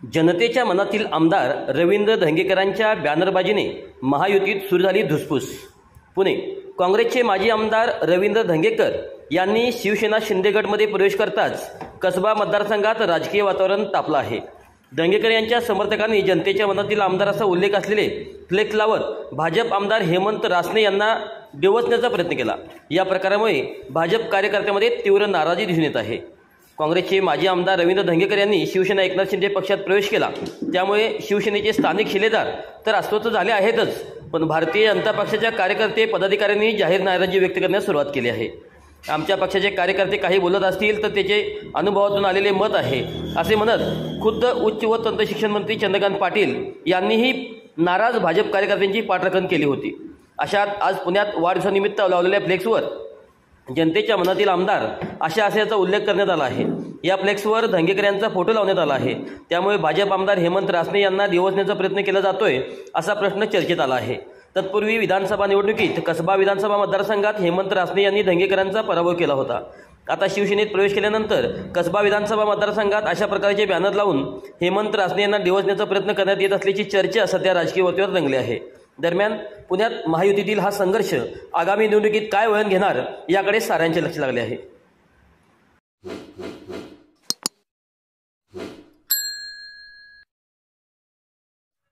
जनतेच्या मनातील आमदार रवींद्र धंगेकरांच्या बॅनरबाजीने महायुतीत सुरू झाली धुसफूस। पुणे काँग्रेसचे माजी आमदार रवींद्र धंगेकर यांनी शिवसेना शिंदे गटमध्ये प्रवेश करताच कसबा मतदारसंघात राजकीय वातावरण तापलं आहे। धंगेकर यांच्या समर्थकांनी जनतेच्या मनातील आमदार असा उल्लेख असलेले फ्लेक्स लावत भाजप आमदार हेमंत रासने यांना डिवचण्याचा प्रयत्न केला। या प्रकारामुळे भाजप कार्यकर्त्यांमध्ये तीव्र नाराजी दिसून येत आहे। काँग्रेसचे माजी आमदार रवींद्र धंगेकर यांनी शिवसेना एकनाथ शिंदे पक्षात प्रवेश केला, त्यामुळे शिवसेनेचे स्थानिक शिलेदार तर अस्वस्थ झाले आहेतच, पण भारतीय जनता पक्षाच्या कार्यकर्ते पदाधिकाऱ्यांनी जाहीर नाराजी व्यक्त करण्यास सुरुवात केली आहे। आमच्या पक्षाचे कार्यकर्ते काही बोलत असतील तर त्याचे अनुभवातून आलेले मत आहे असे म्हणत खुद्द उच्च व तंत्र शिक्षण मंत्री चंद्रकांत पाटील यांनीही नाराज भाजप कार्यकर्त्यांची पाठराखण केली होती। अशात आज पुण्यात वाढदिवसानिमित्त लावलेल्या फ्लेक्सवर जनतेच्या मनातील आमदार अशा आशयाचा उल्लेख करण्यात आला आहे। या फ्लेक्सवर धंगेकर यांचा फोटो लावण्यात आला आहे, त्यामुळे भाजप आमदार हेमंत रासने यांना डिवचण्याचा प्रयत्न केला जातोय असा प्रश्न चर्चेत आला आहे। तत्पूर्वी विधानसभा निवडणुकीत कसबा विधानसभा मतदारसंघात हेमंत रासने यांनी धंगेकरांचा पराभव केला होता। आता शिवसेनेत प्रवेश केल्यानंतर कसबा विधानसभा मतदारसंघात अशा प्रकारचे बॅनर लावून हेमंत रासने यांना डिवचण्याचा प्रयत्न करण्यात येत असल्याची चर्चा सध्या राजकीय वर्तुळात रंगली आहे। दरम्यान पुण्यात महायुतीतील हा संघर्ष आगामी निवडणुकीत काय वळण घेणार याकडे साऱ्यांचे लक्ष लागले आहे।